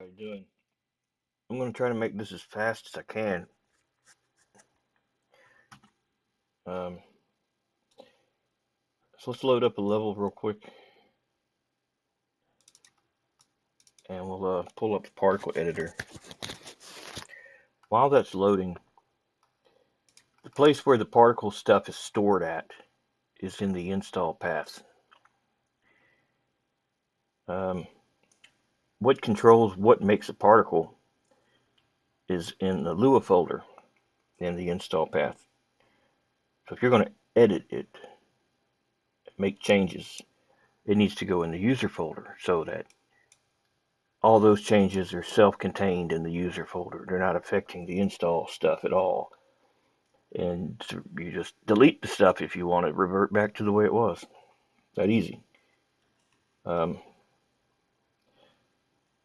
everybody doing? I'm going to try to make this as fast as I can. Um, so let's load up a level real quick, and we'll pull up the particle editor. While that's loading, the place where the particle stuff is stored at is in the install path. What controls what makes a particle is in the Lua folder in the install path. So if you're going to edit it, make changes, it needs to go in the user folder so that all those changes are self-contained in the user folder. They're not affecting the install stuff at all. And you just delete the stuff if you want to revert back to the way it was. That easy.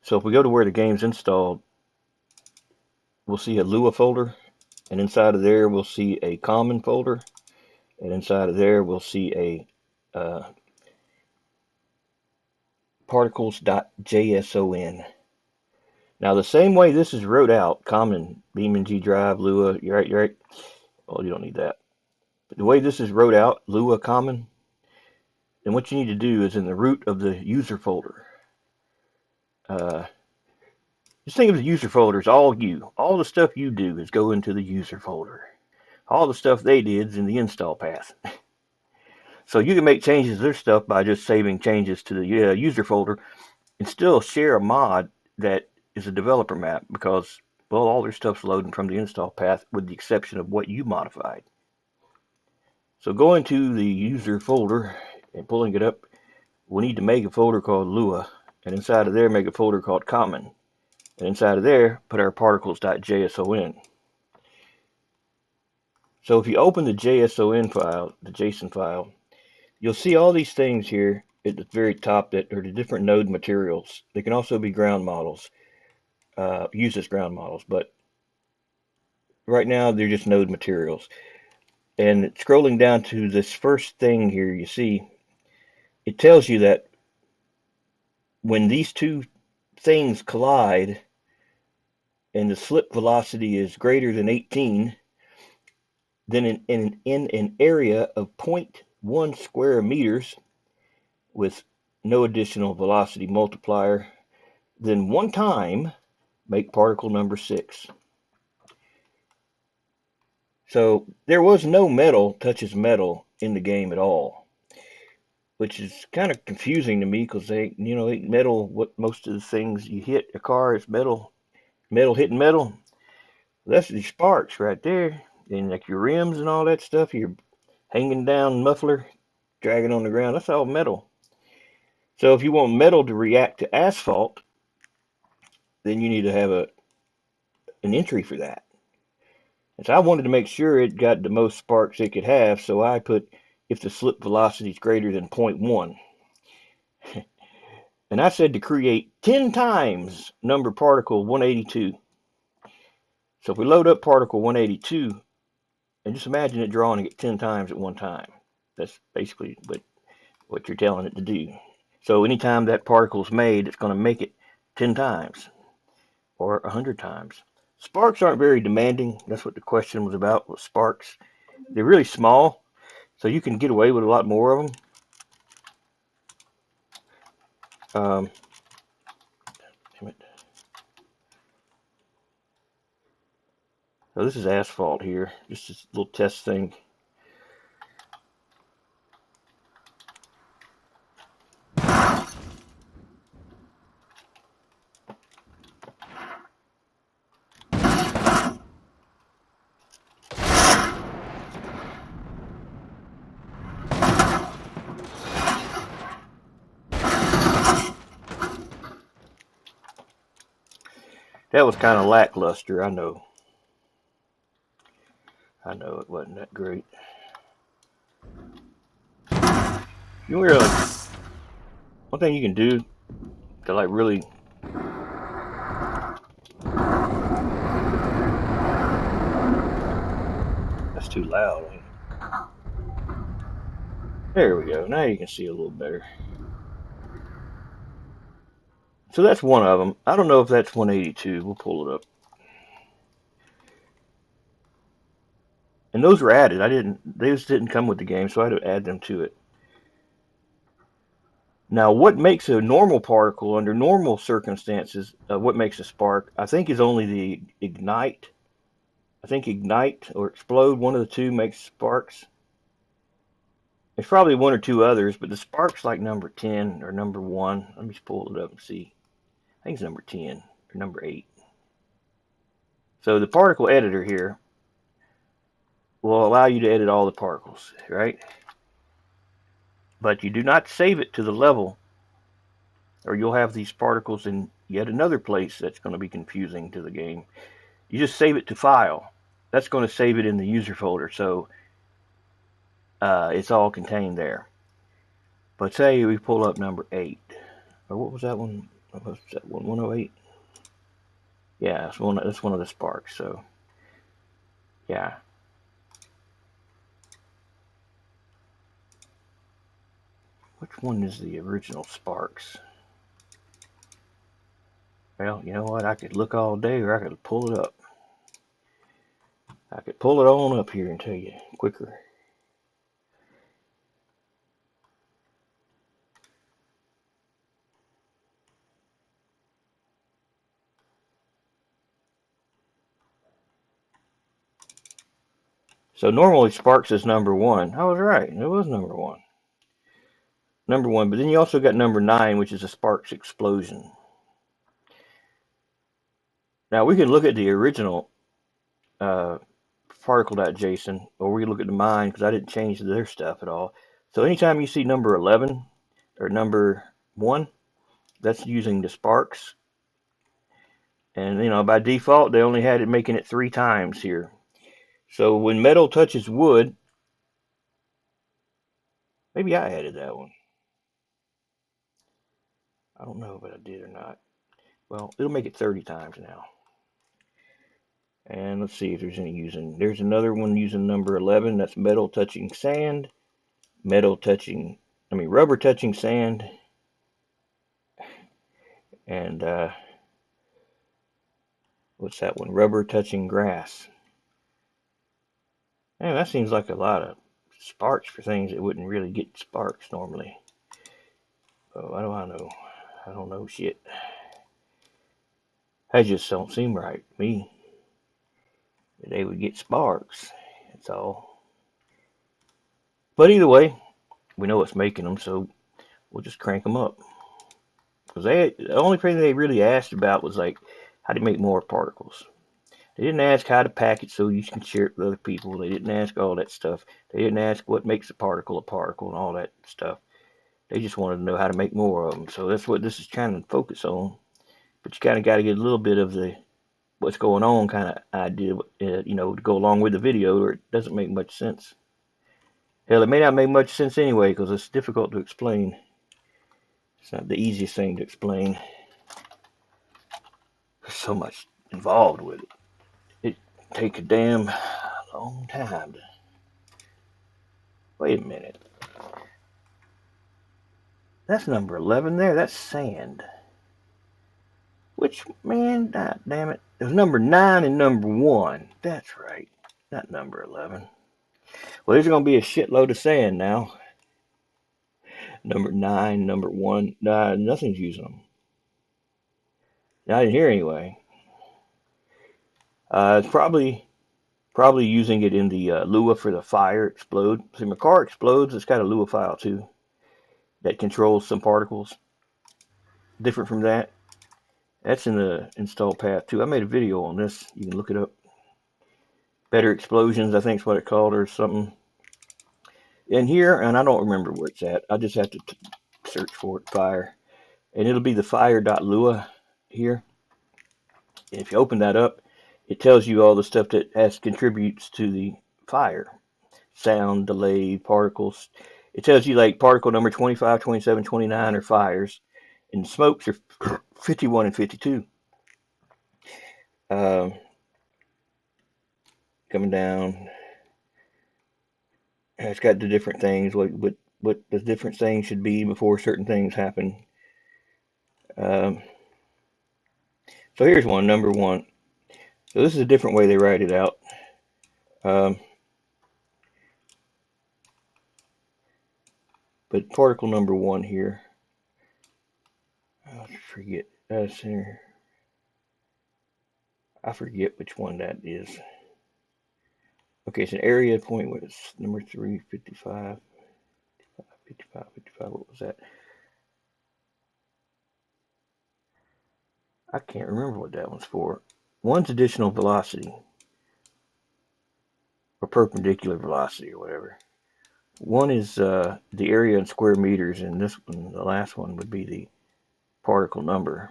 So if we go to where the game's installed, we'll see a Lua folder, and inside of there we'll see a common folder, and inside of there we'll see a particles.json. Now the same way this is wrote out, common, BeamNG drive, Lua, you're right. Well, you don't need that. But the way this is wrote out, Lua common, then what you need to do is in the root of the user folder. Just think of the user folder as all you. All the stuff you do is go into the user folder. All the stuff they did is in the install path. So you can make changes to their stuff by just saving changes to the user folder and still share a mod that is a developer map because, well, all their stuff's loading from the install path with the exception of what you modified. So going to the user folder and pulling it up, we need to make a folder called Lua, and inside of there make a folder called common. And inside of there, put our particles.json. So if you open the JSON file, the JSON file, you'll see all these things here at the very top that are the different node materials. They can also be ground models, used as ground models, but right now they're just node materials. And scrolling down to this first thing here, you see, it tells you that when these two things collide and the slip velocity is greater than 18, then in an area of 0.1 square meters with no additional velocity multiplier, then one time make particle number 6. So there was no metal touches metal in the game at all, which is kind of confusing to me because metal, what most of the things you hit a car is metal hitting metal. That's the sparks right there, and like your rims and all that stuff, your hanging down muffler, dragging on the ground, that's all metal. So if you want metal to react to asphalt, then you need to have an entry for that. And so I wanted to make sure it got the most sparks it could have, so I put if the slip velocity is greater than 0.1. And I said to create 10 times number particle 182. So if we load up particle 182, and just imagine it drawing it 10 times at one time. That's basically what you're telling it to do. So anytime that particle is made, it's going to make it 10 times or 100 times. Sparks aren't very demanding. That's what the question was about, was sparks. They're really small, so you can get away with a lot more of them. Damn it. So this is asphalt here, just this little test thing. That was kind of lackluster, I know. I know it wasn't that great. You know, one thing you can do to like really that's too loud. There we go. Now you can see a little better. So that's one of them. I don't know if that's 182. We'll pull it up. And those were added. Those didn't come with the game, so I had to add them to it. Now, what makes a normal particle under normal circumstances, what makes a spark, I think is only the ignite. I think ignite or explode, one of the two makes sparks. There's probably one or two others, but the spark's like number 10 or number 1. Let me just pull it up and see. I think it's number 10 or number 8. So the particle editor here will allow you to edit all the particles, right? But you do not save it to the level, or you'll have these particles in yet another place that's going to be confusing to the game. You just save it to file. That's going to save it in the user folder, so it's all contained there. But say we pull up number 8, or what was that one? What was that one? 108. Yeah, that's one of the sparks. So yeah. Which one is the original sparks? Well, you know what? I could look all day, or I could pull it up. I could pull it on up here and tell you quicker. So normally sparks is number 1. I was right. It was number 1. Number 1, but then you also got number 9, which is a sparks explosion. Now we can look at the original particle.json, or we can look at the mine, because I didn't change their stuff at all. So anytime you see number 11 or number 1, that's using the sparks. And by default they only had it making it 3 times here. So when metal touches wood, maybe I added that one. I don't know if I did or not. Well, it'll make it 30 times now. And let's see if there's any using. There's another one using number 11. That's metal touching sand. Rubber touching sand. And what's that one? Rubber touching grass. Man, that seems like a lot of sparks for things that wouldn't really get sparks normally. Oh, what do I know? I don't know shit. That just don't seem right to me. They would get sparks. That's all. But either way, we know what's making them, so we'll just crank them up. Because the only thing they really asked about was like how to make more particles. They didn't ask how to pack it so you can share it with other people. They didn't ask all that stuff. They didn't ask what makes a particle and all that stuff. They just wanted to know how to make more of them. So that's what this is trying to focus on. But you kind of got to get a little bit of the what's going on kind of idea, to go along with the video, or it doesn't make much sense. Hell, it may not make much sense anyway because it's difficult to explain. It's not the easiest thing to explain. There's so much involved with it. It take a damn long time to... Wait a minute. That's number 11 there. That's sand. Which, man, God damn it. There's number 9 and number 1. That's right. Not number 11. Well, there's going to be a shitload of sand now. Number 9, number 1. Nah, nothing's using them. Not in here anyway. It's probably using it in the Lua for the fire explode. See, my car explodes. It's got a Lua file too that controls some particles. Different from that. That's in the install path too. I made a video on this. You can look it up. Better Explosions, I think is what it's called, or something. In here, and I don't remember where it's at. I just have to search for it, fire. And it'll be the fire.lua here. And if you open that up, it tells you all the stuff that contributes to the fire. Sound, delay, particles. It tells you like particle number 25, 27, 29 are fires. And smokes are 51 and 52. Coming down. It's got the different things, what the different things should be before certain things happen. So here's one, number 1. So this is a different way they write it out. Um, but particle number 1 here, I forget. I forget which one that is. Okay, it's an area point. What is number 3? 55, 55, 55. What was that? I can't remember what that one's for. One's additional velocity, or perpendicular velocity, or whatever. One is the area in square meters, and this one, the last one, would be the particle number.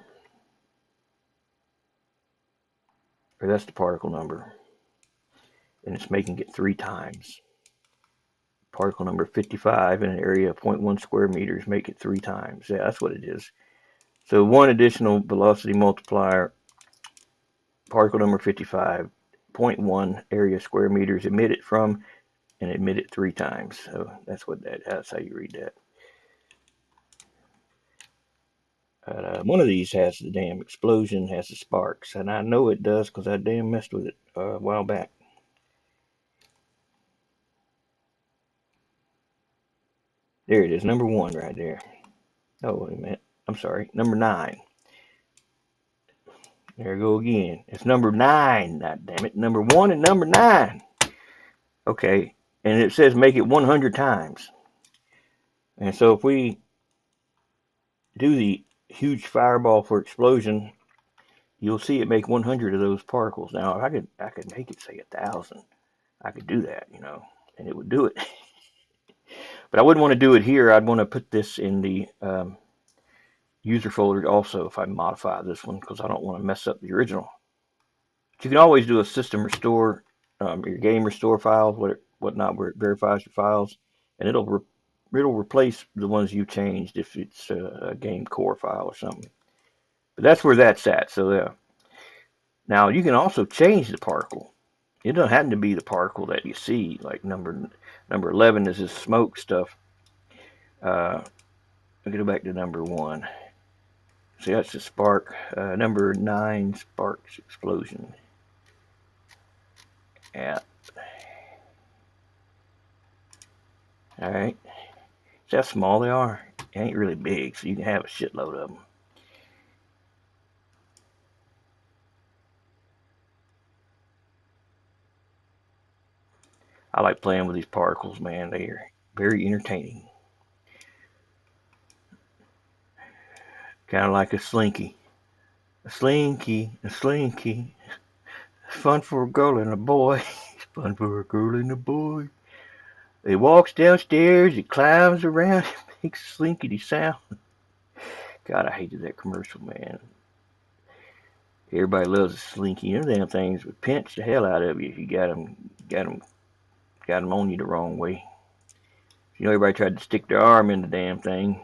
Or that's the particle number. And it's making it 3 times. Particle number 55 in an area of 0.1 square meters, make it 3 times. Yeah, that's what it is. So one additional velocity multiplier, particle number 55, 0.1 area square meters, emit it from, and emit it 3 times. So that's how you read that. One of these has the damn explosion, has the sparks, and I know it does because I damn messed with it a while back. There it is, number 1 right there. Oh, wait a minute. I'm sorry, number 9. There we go again. It's number 9. God damn it. Number 1 and number 9. Okay. And it says make it 100 times. And so if we do the huge fireball for explosion, you'll see it make 100 of those particles. Now, if I could make it say 1,000. I could do that, and it would do it. But I wouldn't want to do it here. I'd want to put this in the user folder also if I modify this one, because I don't want to mess up the original. But you can always do a system restore, your game restore files, whatnot, where it verifies your files, and it'll replace the ones you changed if it's a game core file or something. But that's where that's at. So now you can also change the particle. It doesn't happen to be the particle that you see. Like number 11 is this smoke stuff. I'll go back to number 1. See, that's the spark. Number 9, sparks explosion. Yeah. All right. See how small they are? They ain't really big, so you can have a shitload of them. I like playing with these particles, man. They are very entertaining. Kind of like a slinky. A slinky, a slinky. Fun for a girl and a boy. Fun for a girl and a boy. It walks downstairs, it climbs around, it makes a slinkity sound. God, I hated that commercial, man. Everybody loves a slinky. Them damn things would pinch the hell out of you if you got them on you the wrong way. Everybody tried to stick their arm in the damn thing,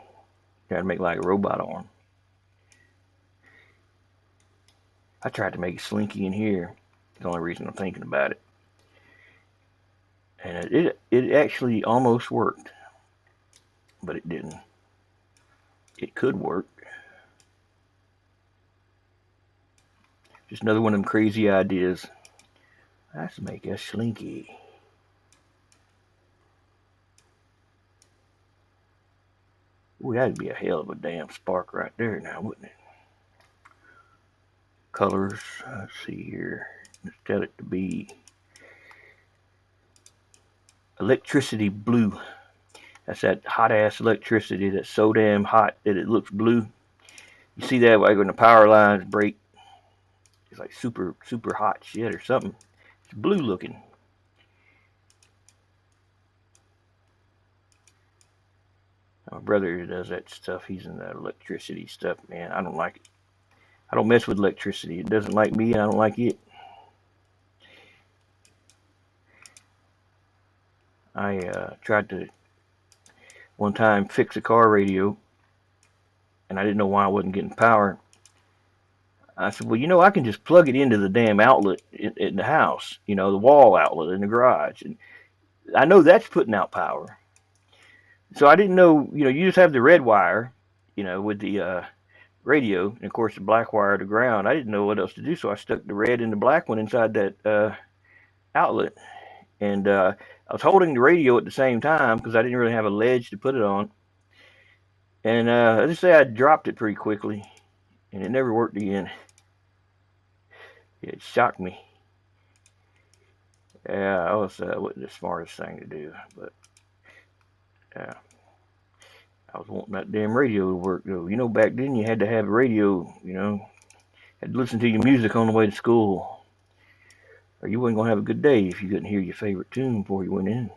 tried to make like a robot arm. I tried to make a slinky in here. The only reason I'm thinking about it. And it actually almost worked, but it didn't. It could work. Just another one of them crazy ideas. Let's make a slinky. Ooh, that'd be a hell of a damn spark right there now, wouldn't it? Colors, let's see here. Let's tell it to be electricity blue. That's that hot ass electricity that's so damn hot that it looks blue. You see that like when the power lines break? It's like super, super hot shit or something. It's blue looking. My brother does that stuff. He's in that electricity stuff, man. I don't like it. I don't mess with electricity. It doesn't like me, and I don't like it. I tried to one time fix a car radio, and I didn't know why I wasn't getting power. I said, well, I can just plug it into the damn outlet in the house, the wall outlet in the garage. And I know that's putting out power. So I didn't know, you just have the red wire, with the radio, and of course the black wire to ground. I didn't know what else to do, so I stuck the red and the black one inside that outlet, and I was holding the radio at the same time because I didn't really have a ledge to put it on. And I just say I dropped it pretty quickly, and it never worked again. It shocked me. Yeah, I was wasn't the smartest thing to do, but I was wanting that damn radio to work though. You know, back then you had to have a radio. You know, had to listen to your music on the way to school, or you wasn't gonna have a good day if you couldn't hear your favorite tune before you went in.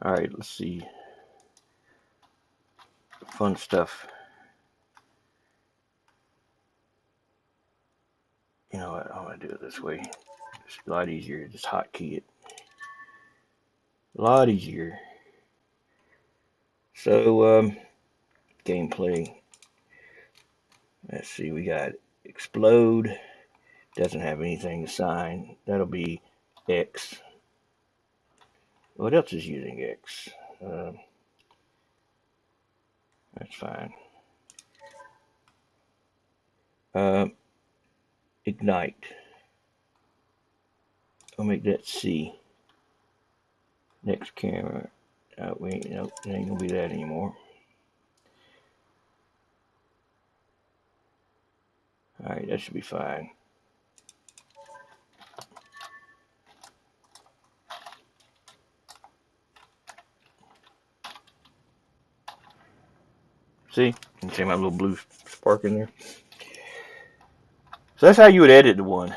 All right, let's see. Fun stuff. You know what? I'm gonna do it this way. It's a lot easier. Just hotkey it. A lot easier. So, gameplay. Let's see. We got explode. Doesn't have anything to sign. That'll be X. What else is using X? That's fine. Ignite. I'll make that C. Next camera. Wait, nope, it ain't gonna be that anymore. Alright, that should be fine. See? You can see my little blue spark in there. So that's how you would edit the one.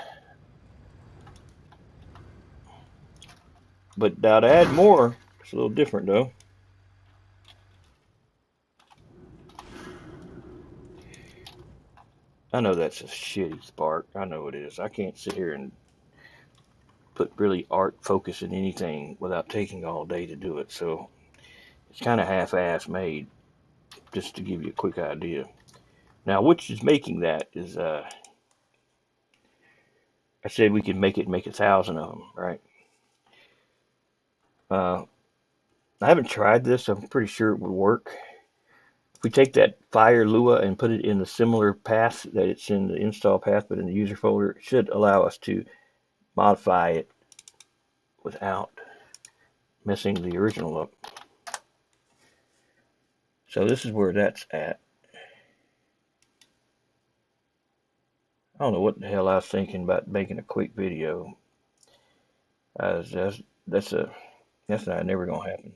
But now to add more, it's a little different though. I know that's a shitty spark. I know it is. I can't sit here and put really art focus in anything without taking all day to do it. So it's kind of half-ass made, just to give you a quick idea. Now, which is making that is, I said we could make 1,000 of them, right? I haven't tried this. I'm pretty sure it would work. If we take that Fire Lua and put it in the similar path that it's in the install path, but in the user folder, it should allow us to modify it without messing the original up. So this is where that's at. I don't know what the hell I was thinking about making a quick video. That's not never gonna happen.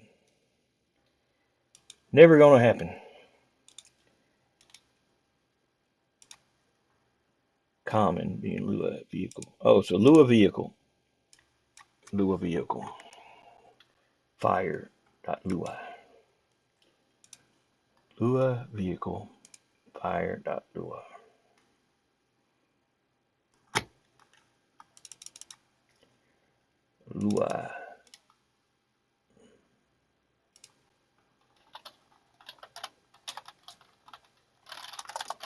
Never gonna happen. Common being Lua vehicle. Oh, so Lua vehicle. Lua vehicle. Fire.lua. Lua vehicle. Fire.lua. Lua.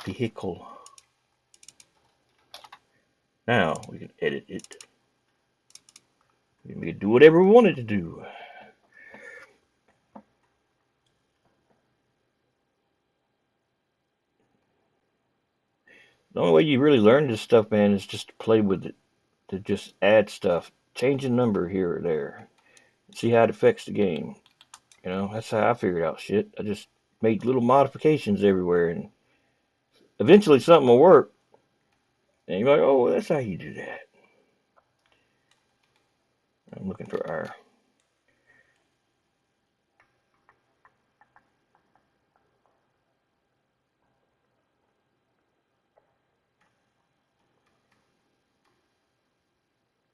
Vehicle. Now we can edit it. We can do whatever we wanted to do. The only way you really learn this stuff, man, is just to play with it. To just add stuff. Change a number here or there. See how it affects the game. You know, that's how I figured out shit. I just made little modifications everywhere, and eventually something will work. And you're like, oh, that's how you do that. I'm looking for our.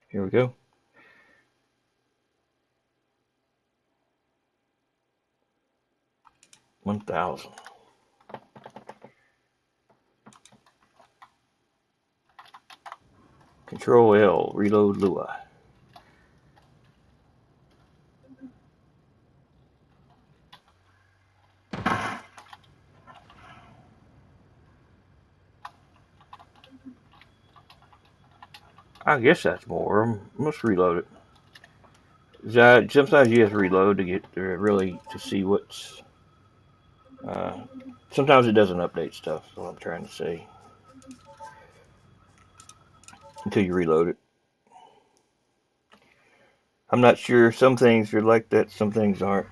Here we go. $1,000. Control L, reload Lua. I guess that's more. Let's reload it. Sometimes you have to reload to get really to see what's. Sometimes it doesn't update stuff. Is what I'm trying to say. Until you reload it. I'm not sure. Some things are like that. Some things aren't.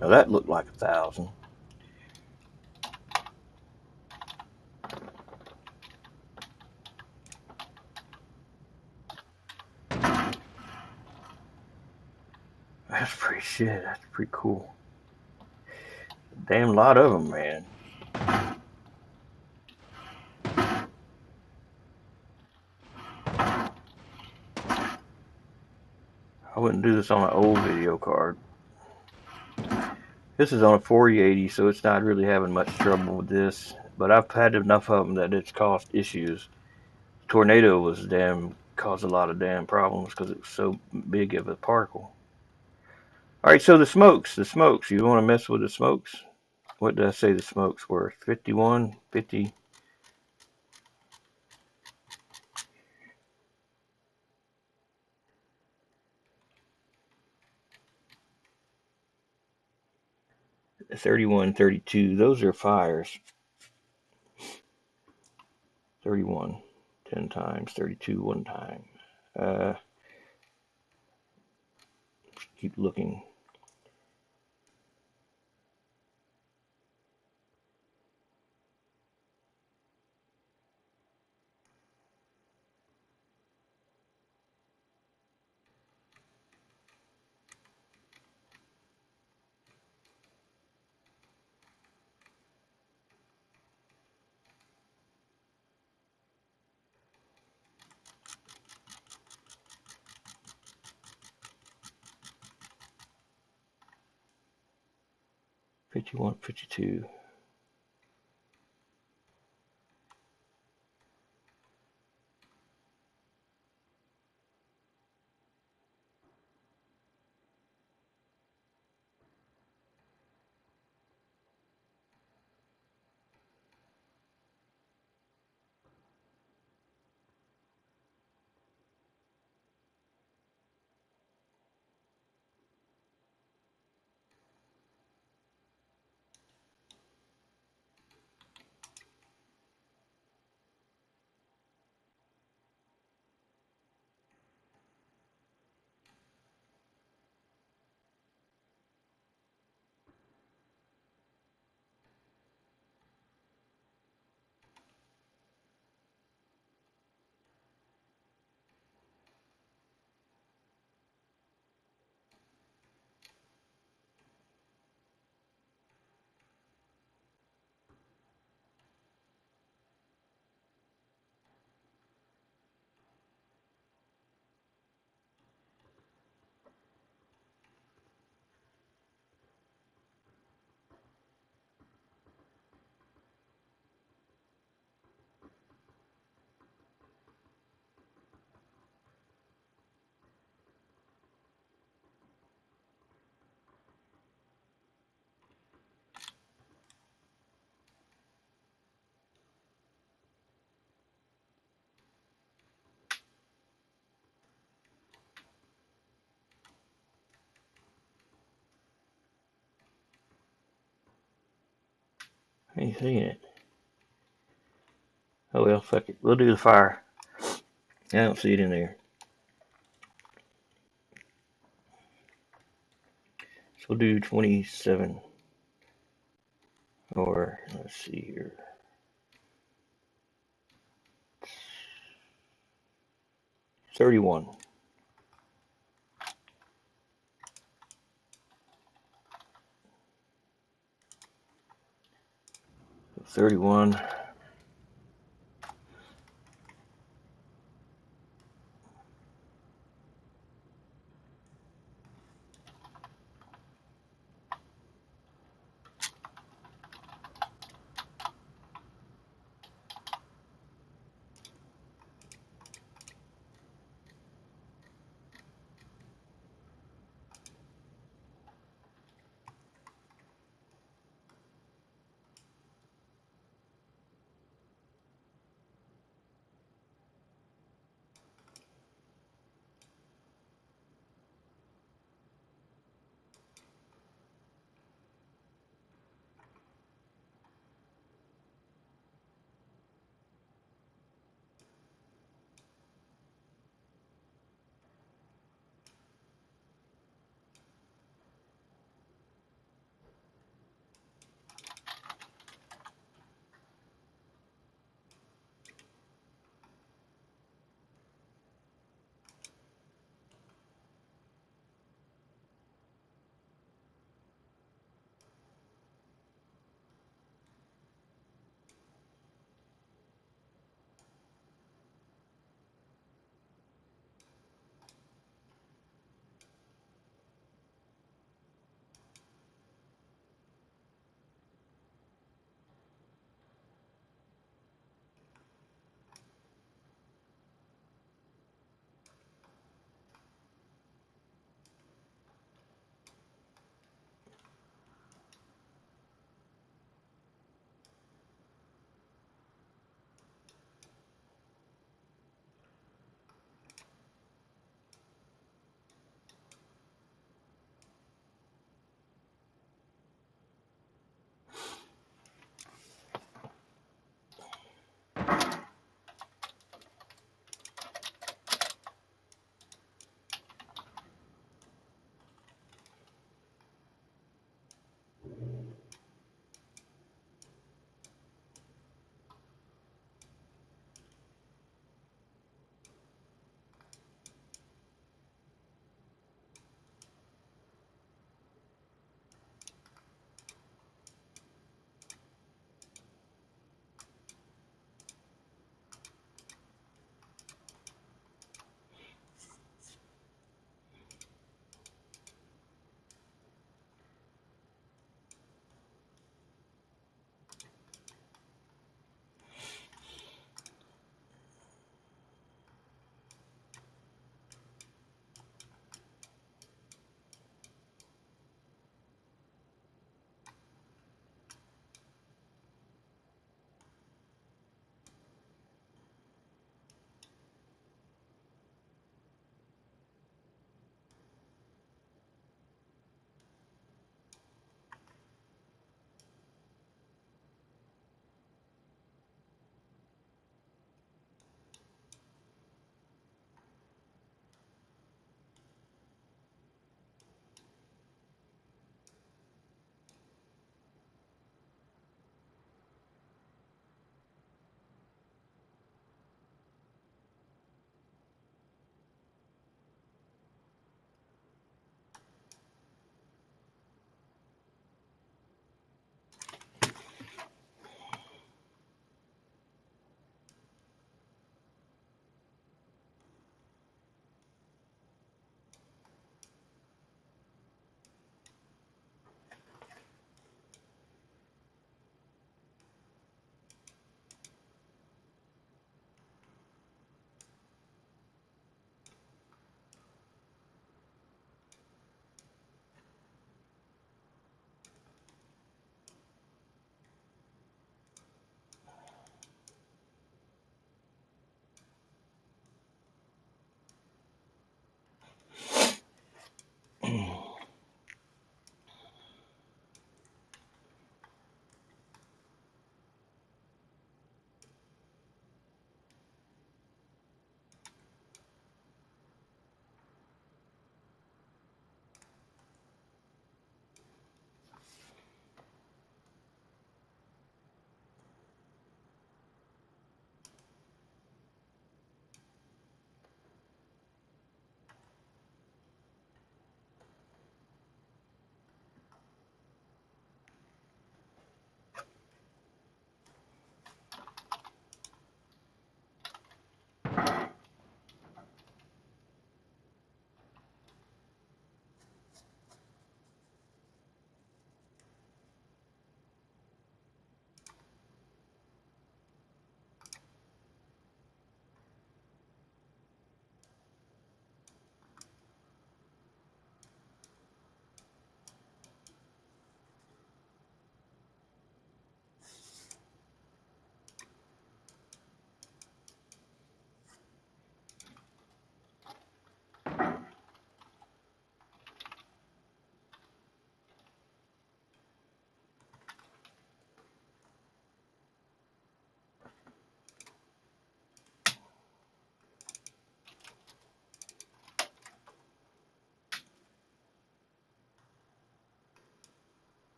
Now that looked like 1,000. That's pretty shit. That's pretty cool. Damn lot of them, man. I wouldn't do this on an old video card. This is on a 4080, so it's not really having much trouble with this. But I've had enough of them that it's caused issues. Tornado was caused a lot of damn problems because it was so big of a particle. All right, so the smokes. You want to mess with the smokes? What did I say the smokes were? 51, 50. $31, $32. Those are fires. 31, 10 times. 32, one time. Keep looking. $51, $52. I ain't seeing it. Oh well, fuck it. We'll do the fire. I don't see it in there. So we'll do 27. Or, let's see here. 31. 31.